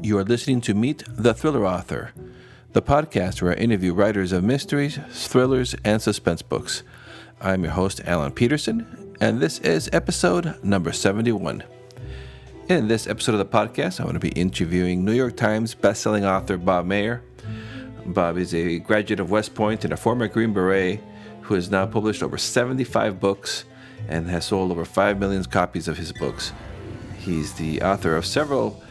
You are listening to Meet the Thriller Author, the podcast where I interview writers of mysteries, thrillers, and suspense books. I'm your host, Alan Peterson, and this is episode number 71. In this episode of the podcast, I'm going to be interviewing New York Times bestselling author Bob Mayer. Bob is a graduate of West Point and a former Green Beret who has now published over 75 books and has sold over 5 million copies of his books. He's the author of several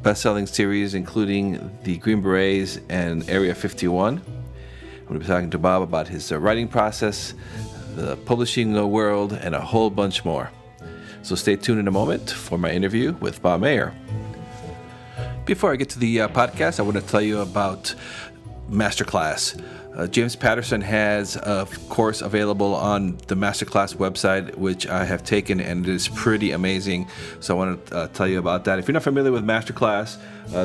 best-selling series, including the Green Berets and Area 51. I'm going to be talking to Bob about his writing process, the publishing world, and a whole bunch more. So stay tuned in a moment for my interview with Bob Mayer. Before I get to the podcast, I want to tell you about Masterclass. James Patterson has a course available on the Masterclass website, which I have taken, and it is pretty amazing. So I want to tell you about that. If you're not familiar with Masterclass,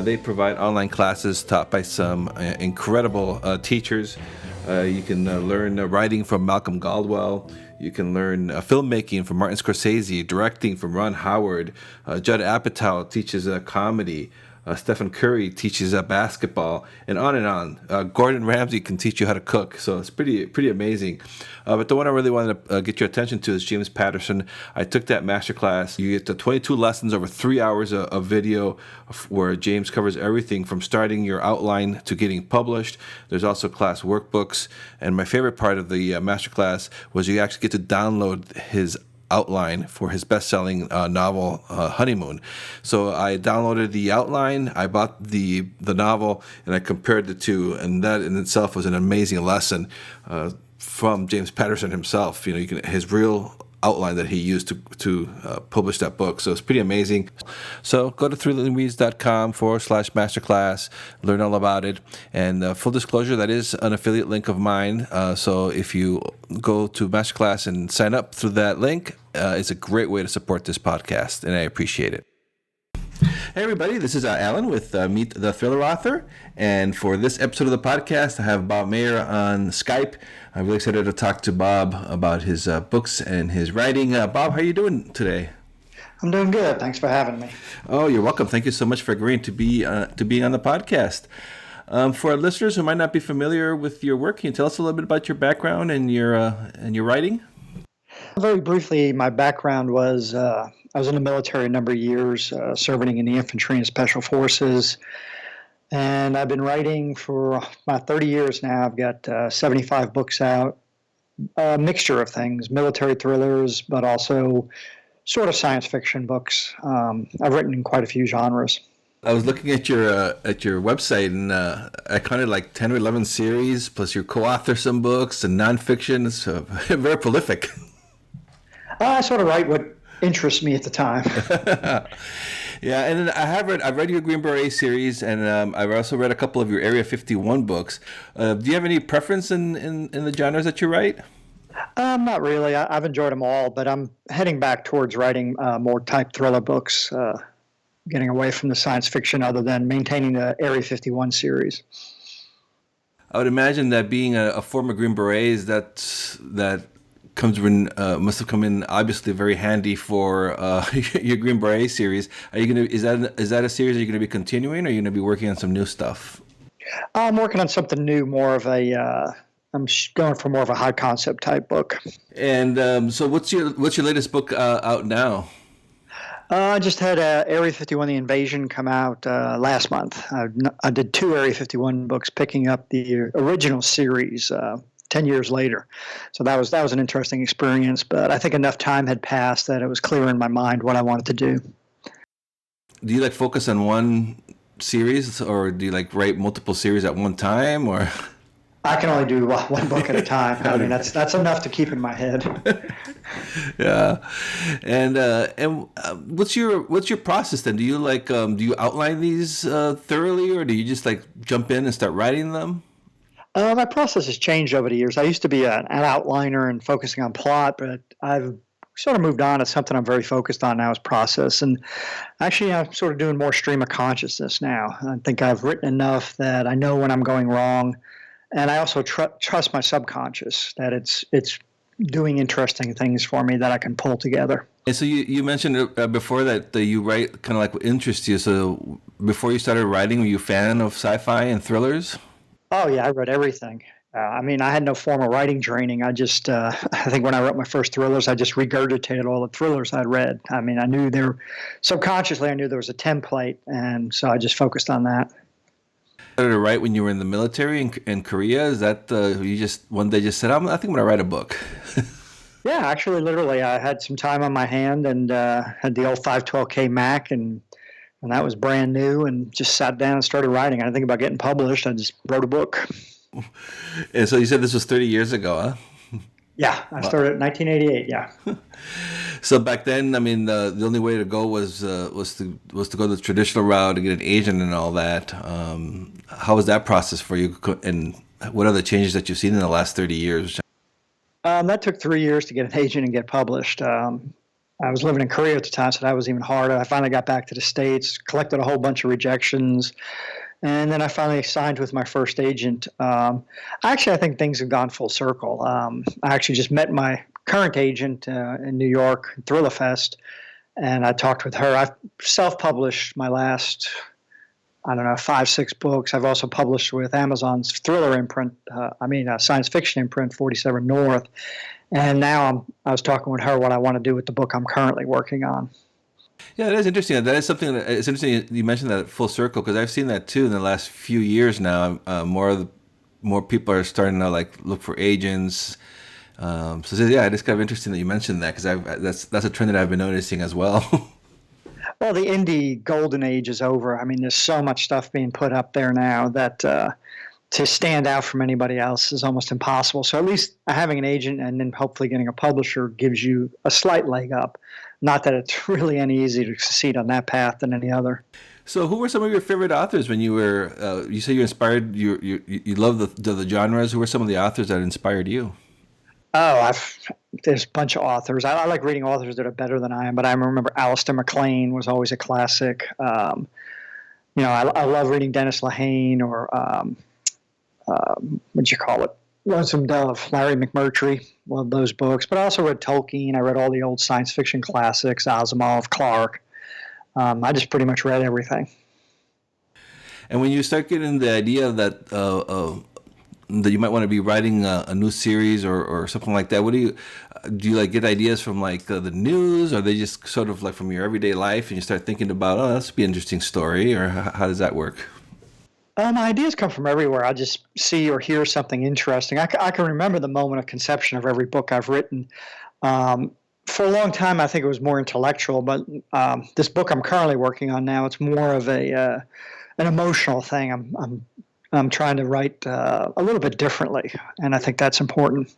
they provide online classes taught by some incredible teachers. You can learn writing from Malcolm Gladwell. You can learn filmmaking from Martin Scorsese, directing from Ron Howard. Judd Apatow teaches comedy. Stephen Curry teaches basketball, and on and on. Gordon Ramsay can teach you how to cook, so it's pretty amazing. But the one I really wanted to get your attention to is James Patterson. I took that masterclass. You get the 22 lessons over 3 hours of video where James covers everything from starting your outline to getting published. There's also class workbooks, and my favorite part of the masterclass was you actually get to download his outline for his best-selling novel Honeymoon. So I downloaded the outline, I bought the novel, and I compared the two, and that in itself was an amazing lesson from James Patterson himself. You can his real outline that he used to publish that book. So it's pretty amazing. So go to thrillermovies.com/masterclass, learn all about it. And full disclosure, that is an affiliate link of mine. So if you go to Masterclass and sign up through that link, it's a great way to support this podcast, and I appreciate it. Hey everybody, this is Alan with Meet the Thriller Author, and for this episode of the podcast, I have Bob Mayer on Skype. I'm really excited to talk to Bob about his books and his writing. Bob, how are you doing today? I'm doing good. Thanks for having me. Oh, you're welcome. Thank you so much for agreeing to be on the podcast. For our listeners who might not be familiar with your work, can you tell us a little bit about your background and your writing? Very briefly, my background was I was in the military a number of years, serving in the infantry and special forces. And I've been writing for about 30 years now. I've got 75 books out, a mixture of things, military thrillers, but also sort of science fiction books. I've written in quite a few genres. I was looking at your website, and I counted like 10 or 11 series, plus you co-author some books and nonfiction. So very prolific. I sort of write what interests me at the time. Yeah, and then I've read your Green Beret series, and I've also read a couple of your Area 51 books. Do you have any preference in the genres that you write? Not really. I've enjoyed them all, but I'm heading back towards writing more type thriller books, getting away from the science fiction other than maintaining the Area 51 series. I would imagine that being a former Green Beret, that must have come in obviously very handy for your Green Beret series. Are you is that a series that you're going to be continuing, or are you going to be working on some new stuff? I'm working on something new, more of I'm going for more of a high concept type book. And so what's your latest book out now? I just had Area 51, The Invasion, come out last month. I did 2 Area 51 books, picking up the original series 10 years later. So that was an interesting experience, but I think enough time had passed that it was clear in my mind what I wanted to do. Do you focus on one series, or do you write multiple series at one time, or? I can only do one book at a time. I mean, that's enough to keep in my head. Yeah, and what's your process then? Do you do you outline these thoroughly, or do you just jump in and start writing them? My process has changed over the years. I used to be an outliner and focusing on plot, but I've sort of moved on to something I'm very focused on now is process. And actually, I'm sort of doing more stream of consciousness now. I think I've written enough that I know when I'm going wrong. And I also trust my subconscious that it's doing interesting things for me that I can pull together. And so you mentioned before that you write kind of like what interests you. So before you started writing, were you a fan of sci-fi and thrillers? Oh yeah, I read everything. I mean, I had no formal writing training. I just, I think when I wrote my first thrillers, I just regurgitated all the thrillers I'd read. I mean, I knew there, subconsciously, I knew there was a template, and so I just focused on that. Started to write when you were in the military in Korea? Is that you just one day just said, I think I'm going to write a book? Yeah, actually, literally, I had some time on my hand and had the old 512K Mac, and that was brand new, and just sat down and started writing. I didn't think about getting published. I just wrote a book. And so you said this was 30 years ago, huh? Yeah, I started in 1988. Yeah. So back then, I mean, the only way to go was to go the traditional route to get an agent and all that. How was that process for you? And what are the changes that you've seen in the last 30 years? That took 3 years to get an agent and get published. I was living in Korea at the time, so that was even harder. I finally got back to the States, collected a whole bunch of rejections, and then I finally signed with my first agent. Actually, I think things have gone full circle. I actually just met my current agent in New York, Thriller Fest, and I talked with her. I've self-published my last, I don't know, 5, 6 books. I've also published with Amazon's thriller imprint, science fiction imprint, 47 North. And now I was talking with her what I want to do with the book I'm currently working on. Yeah, that is interesting. That is something that it's interesting you mentioned that full circle because I've seen that too in the last few years now. More people are starting to like look for agents. Yeah, it's kind of interesting that you mentioned that because that's a trend that I've been noticing as well. Well, the indie golden age is over. I mean, there's so much stuff being put up there now that to stand out from anybody else is almost impossible. So at least having an agent and then hopefully getting a publisher gives you a slight leg up. Not that it's really any easier to succeed on that path than any other. So, who were some of your favorite authors when you were? You say you inspired. You love the genres. Who were some of the authors that inspired you? Oh, there's a bunch of authors. I like reading authors that are better than I am, but I remember Alistair MacLean was always a classic. I love reading Dennis Lehane or what'd you call it? Lonesome Dove, Larry McMurtry. Love those books. But I also read Tolkien. I read all the old science fiction classics, Asimov, Clarke. I just pretty much read everything. And when you start getting the idea that you might want to be writing a new series or something like that, what do you like get ideas from like the news, or they just sort of like from your everyday life, and you start thinking about, oh, this would be an interesting story, or how does that work? My ideas come from everywhere. I just see or hear something interesting. I can remember the moment of conception of every book I've written. For a long time, I think it was more intellectual, but this book I'm currently working on now, it's more of an emotional thing. I'm trying to write a little bit differently, and I think that's important.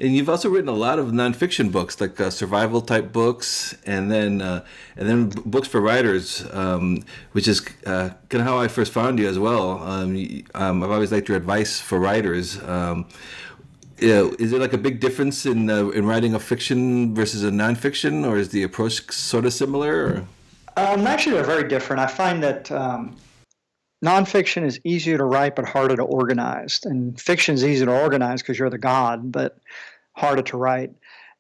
And you've also written a lot of nonfiction books, like survival type books, and then books for writers, which is kind of how I first found you as well. I've always liked your advice for writers. Is there like a big difference in writing a fiction versus a nonfiction, or is the approach sort of similar? Or? Actually, they're very different. I find that nonfiction is easier to write but harder to organize, and fiction is easy to organize because you're the god, but harder to write.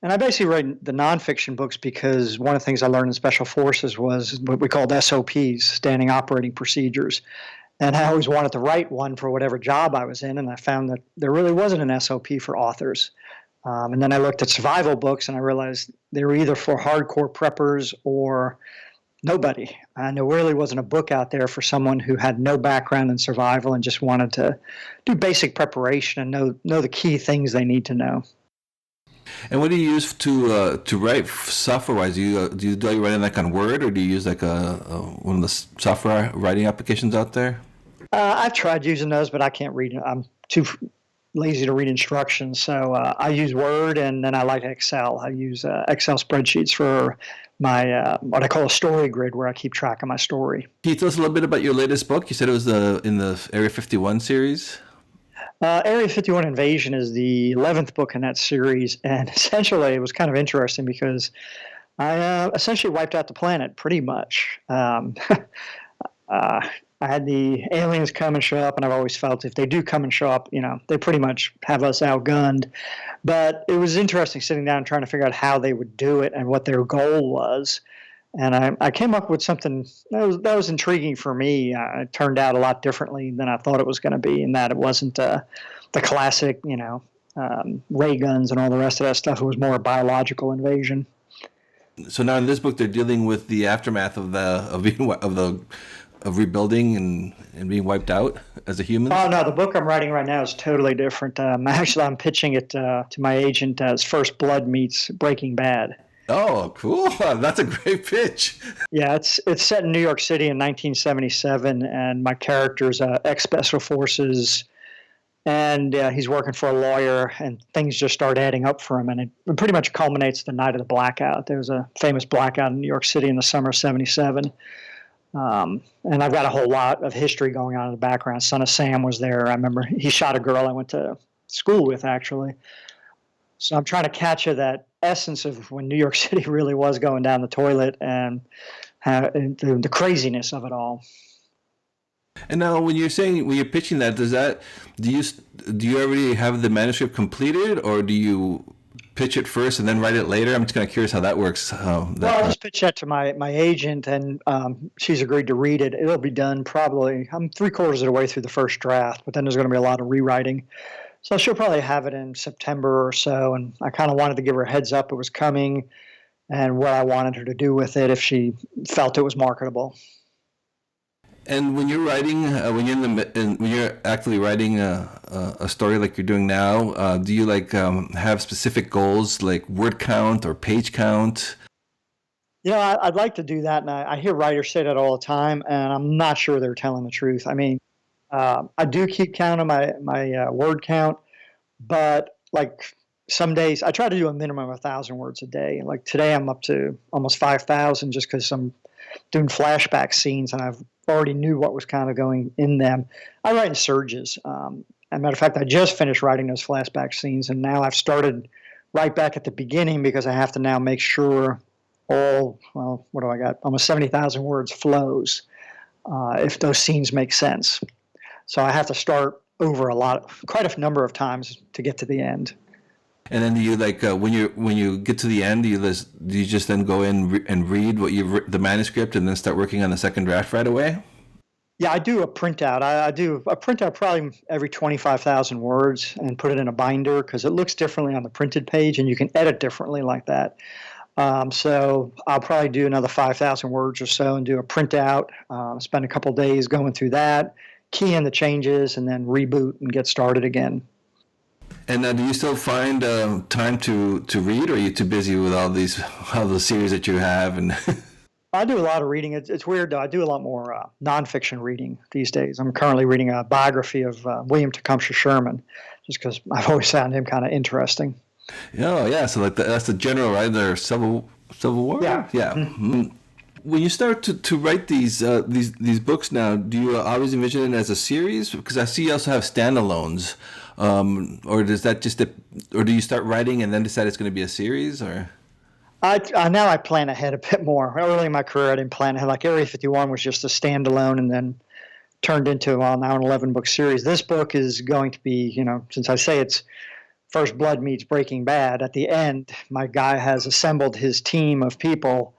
And I basically write the nonfiction books because one of the things I learned in Special Forces was what we called SOPs, Standing Operating Procedures. And I always wanted to write one for whatever job I was in, and I found that there really wasn't an SOP for authors. And then I looked at survival books, and I realized they were either for hardcore preppers or nobody. And there really wasn't a book out there for someone who had no background in survival and just wanted to do basic preparation and know the key things they need to know. And what do you use to write software-wise? Do you write in like on Word, or do you use like one of the software writing applications out there? I've tried using those, but I can't read. I'm too lazy to read instructions, so I use Word, and then I like Excel. I use Excel spreadsheets for my what I call a story grid, where I keep track of my story. Can you tell us a little bit about your latest book? You said it was in the Area 51 series. Area 51 Invasion is the 11th book in that series, and essentially it was kind of interesting because I essentially wiped out the planet pretty much. I had the aliens come and show up, and I've always felt if they do come and show up, they pretty much have us outgunned. But it was interesting sitting down and trying to figure out how they would do it and what their goal was. And I came up with something that was intriguing for me. It turned out a lot differently than I thought it was going to be, in that it wasn't the classic, ray guns and all the rest of that stuff. It was more a biological invasion. So now in this book, they're dealing with the aftermath of rebuilding and being wiped out as a human. Oh no, the book I'm writing right now is totally different. Actually, I'm pitching it to my agent as First Blood meets Breaking Bad. Oh, cool! That's a great pitch. Yeah, it's set in New York City in 1977, and my character's ex-Special Forces, and he's working for a lawyer, and things just start adding up for him, and it pretty much culminates the night of the blackout. There was a famous blackout in New York City in the summer of '77, and I've got a whole lot of history going on in the background. Son of Sam was there. I remember he shot a girl I went to school with, actually. So I'm trying to capture that essence of when New York City really was going down the toilet, and the craziness of it all. And now, when you're pitching that, do you already have the manuscript completed, or do you pitch it first and then write it later? I'm just kind of curious how that works. Well, I just pitched that to my agent, and she's agreed to read it. It'll be done probably. I'm 3/4 of the way through the first draft, but then there's going to be a lot of rewriting. So she'll probably have it in September or so, and I kind of wanted to give her a heads up it was coming and what I wanted her to do with it if she felt it was marketable. And when you're writing, when you're actively writing a story like you're doing now, do you have specific goals like word count or page count? I'd like to do that, and I hear writers say that all the time, and I'm not sure they're telling the truth. I mean, I do keep count of my word count, but like some days I try to do a minimum of 1,000 words a day. Like today I'm up to almost 5,000 just because I'm doing flashback scenes and I've already knew what was kind of going in them. I write in surges. As a matter of fact, I just finished writing those flashback scenes, and now I've started right back at the beginning because I have to now make sure what do I got? Almost 70,000 words flows if those scenes make sense. So I have to start over quite a number of times to get to the end. And then do you when you get to the end, do you just then go in and read the manuscript and then start working on the second draft right away? Yeah, I do a printout. I do a printout probably every 25,000 words and put it in a binder because it looks differently on the printed page and you can edit differently like that. So I'll probably do another 5,000 words or so and do a printout, spend a couple days going through that, key in the changes, and then reboot and get started again. And do you still find time to read, or are you too busy with all the series that you have? And I do a lot of reading. It's weird though. I do a lot more nonfiction reading these days. I'm currently reading a biography of William Tecumseh Sherman, just because I've always found him kind of interesting. Oh yeah, so that's the general, right? The Civil War. Yeah. Mm-hmm. When you start to write these books now, do you always envision it as a series? Because I see you also have standalones, or do you start writing and then decide it's going to be a series, or? Now I plan ahead a bit more. Early in my career, I didn't plan ahead. Like Area 51 was just a standalone, and then turned into now an 11-book series. This book is going to be, since I say it's First Blood meets Breaking Bad, at the end, my guy has assembled his team of people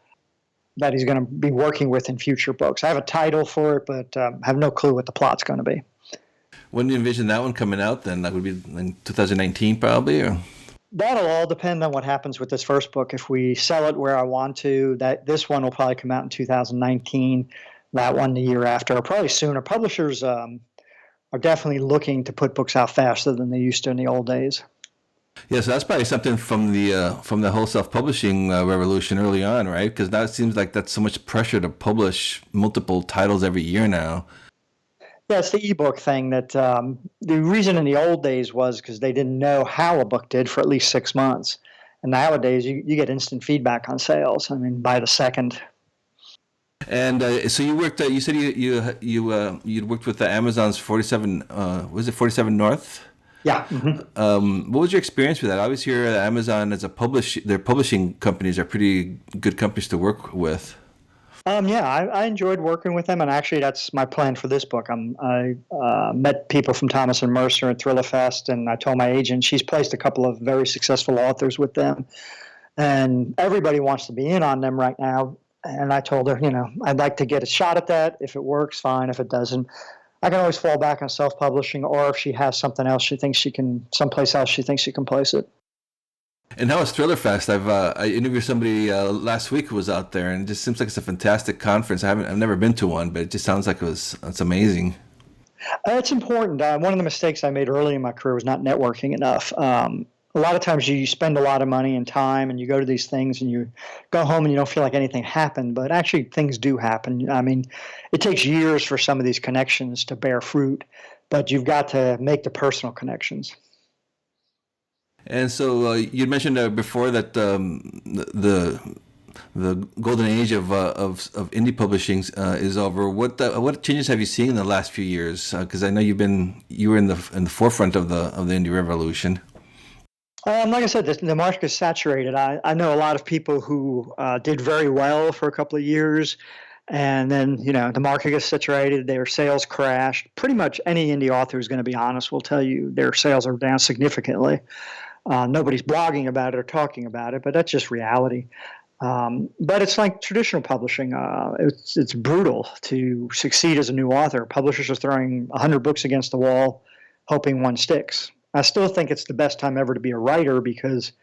that he's going to be working with in future books. I have a title for it, but I have no clue what the plot's going to be. When do you envision that one coming out then? That would be in 2019 probably? Or? That'll all depend on what happens with this first book. If we sell it where I want to, this one will probably come out in 2019, that one the year after, or probably sooner. Publishers are definitely looking to put books out faster than they used to in the old days. Yeah, so that's probably something from the whole self-publishing revolution early on, right? Because now it seems like that's so much pressure to publish multiple titles every year now. Yeah, it's the ebook thing that the reason in the old days was because they didn't know how a book did for at least 6 months. And nowadays you get instant feedback on sales. I mean, by the second. And so you worked. You said you'd worked with the Amazon's 47. Was it 47 North? Yeah. Mm-hmm. What was your experience with that? I always hear Amazon as their publishing companies are pretty good companies to work with. Yeah, I enjoyed working with them, and actually, that's my plan for this book. I met people from Thomas and Mercer at Thriller Fest, and I told my agent she's placed a couple of very successful authors with them, and everybody wants to be in on them right now. And I told her, I'd like to get a shot at that. If it works, fine. If it doesn't, I can always fall back on self-publishing, or if she has something else someplace else she thinks she can place it. And how was Thriller Fest? I interviewed somebody last week who was out there, and it just seems like it's a fantastic conference. I've never been to one, but it just sounds like it's amazing. It's important. One of the mistakes I made early in my career was not networking enough. A lot of times you spend a lot of money and time, and you go to these things, and you go home and you don't feel like anything happened. But actually, things do happen. I mean, it takes years for some of these connections to bear fruit, but you've got to make the personal connections. And so you mentioned before that the golden age of indie publishing is over. What changes have you seen in the last few years? Because I know you were in the forefront of the indie revolution. Like I said, the market is saturated. I know a lot of people who did very well for a couple of years, and then the market gets saturated. Their sales crashed. Pretty much any indie author who's going to be honest will tell you their sales are down significantly. Nobody's blogging about it or talking about it, but that's just reality. But it's like traditional publishing. It's brutal to succeed as a new author. Publishers are throwing 100 books against the wall, hoping one sticks. I still think it's the best time ever to be a writer because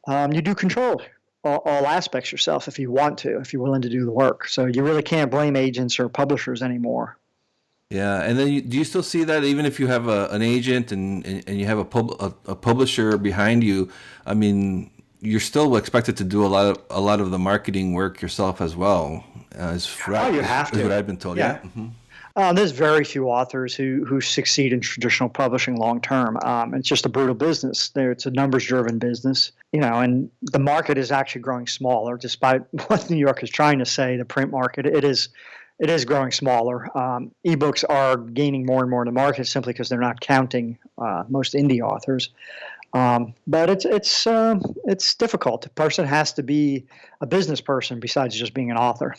you do control all aspects yourself if you want to, if you're willing to do the work. So you really can't blame agents or publishers anymore. Yeah, and then do you still see that even if you have an agent and you have a publisher behind you? I mean, you're still expected to do a lot of the marketing work yourself as well. You have to. Is what I've been told. Yeah. Mm-hmm. There's very few authors who succeed in traditional publishing long term. It's just a brutal business. It's a numbers-driven business, and the market is actually growing smaller, despite what New York is trying to say. The print market, it is growing smaller. Ebooks are gaining more and more in the market simply because they're not counting most indie authors. But it's difficult. A person has to be a business person besides just being an author.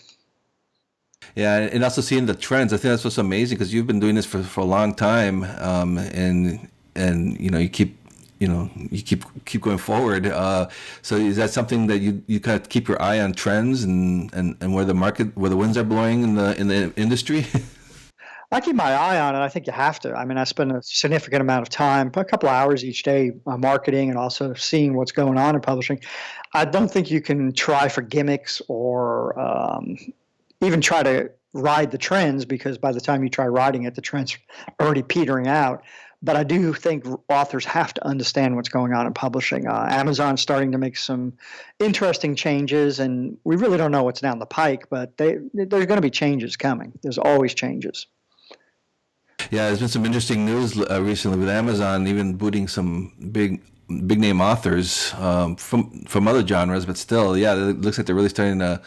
Yeah, and also seeing the trends. I think that's what's amazing because you've been doing this for a long time, and you keep going forward. So is that something that you kind of keep your eye on trends and where the winds are blowing in the industry? I keep my eye on it. I think you have to. I mean, I spend a significant amount of time, a couple of hours each day, marketing and also seeing what's going on in publishing. I don't think you can try for gimmicks or even try to ride the trends because by the time you try riding it, the trend's already petering out. But I do think authors have to understand what's going on in publishing. Amazon's starting to make some interesting changes, and we really don't know what's down the pike, but there's going to be changes coming. There's always changes. Yeah, there's been some interesting news recently with Amazon even booting some big name authors from other genres, but still, yeah, it looks like they're really starting to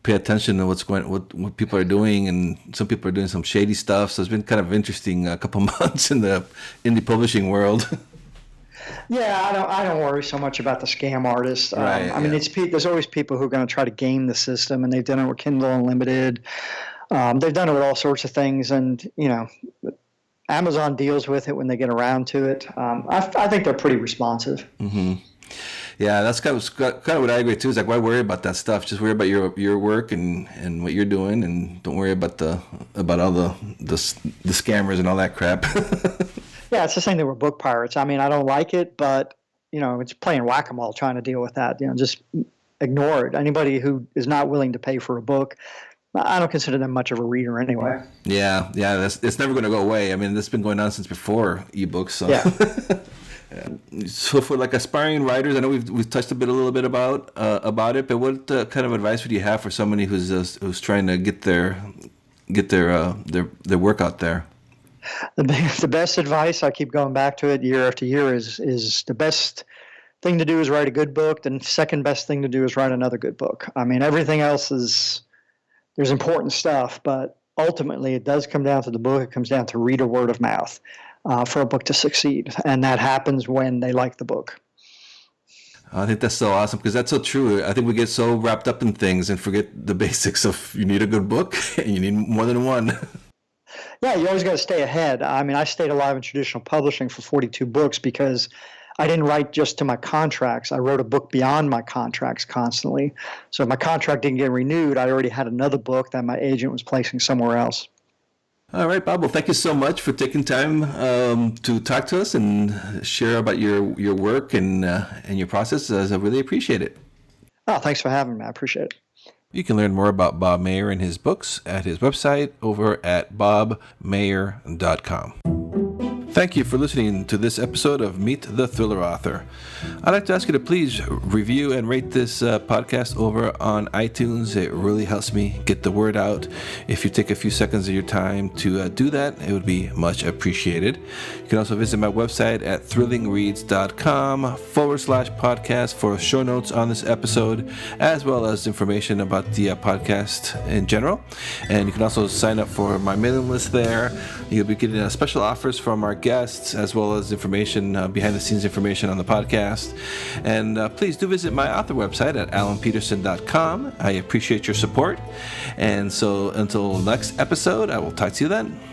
pay attention to what people are doing, and some people are doing some shady stuff. So it's been kind of interesting a couple months in the indie publishing world. Yeah, I don't worry so much about the scam artists. Right, I mean, there's always people who are going to try to game the system, and they've done it with Kindle Unlimited. They've done it with all sorts of things, and Amazon deals with it when they get around to it. I think they're pretty responsive. Mm-hmm. Yeah, that's kind of what I agree too. Is like, why worry about that stuff? Just worry about your work and what you're doing, and don't worry about all the scammers and all that crap. Yeah, it's the same thing with book pirates. I mean, I don't like it, but it's playing whack-a-mole trying to deal with that. Just ignore it. Anybody who is not willing to pay for a book, I don't consider them much of a reader anyway. Yeah, it's never going to go away. I mean, this has been going on since before ebooks. So. Yeah. So for like aspiring writers, I know we've touched a little bit about it, but what kind of advice would you have for somebody who's trying to get their work out there? The best advice, I keep going back to it year after year, is the best thing to do is write a good book. The second best thing to do is write another good book. I mean, everything else there's important stuff, but ultimately it does come down to the book. It comes down to reader word of mouth. For a book to succeed, and that happens when they like the book. I think that's so awesome because that's so true. I think we get so wrapped up in things and forget the basics of you need a good book and you need more than one. Yeah, you always got to stay ahead. I mean, I stayed alive in traditional publishing for 42 books because I didn't write just to my contracts. I wrote a book beyond my contracts constantly. So if my contract didn't get renewed, I already had another book that my agent was placing somewhere else. All right, Bob. Well, thank you so much for taking time to talk to us and share about your work and your process. I really appreciate it. Oh, thanks for having me. I appreciate it. You can learn more about Bob Mayer and his books at his website over at bobmayer.com. Thank you for listening to this episode of Meet the Thriller Author. I'd like to ask you to please review and rate this podcast over on iTunes. It really helps me get the word out. If you take a few seconds of your time to do that, it would be much appreciated. You can also visit my website at thrillingreads.com/podcast for show notes on this episode, as well as information about the podcast in general. And you can also sign up for my mailing list there. You'll be getting special offers from our guests, as well as information, behind the scenes information on the podcast. And please do visit my author website at alanpeterson.com. I appreciate your support. And so until next episode, I will talk to you then.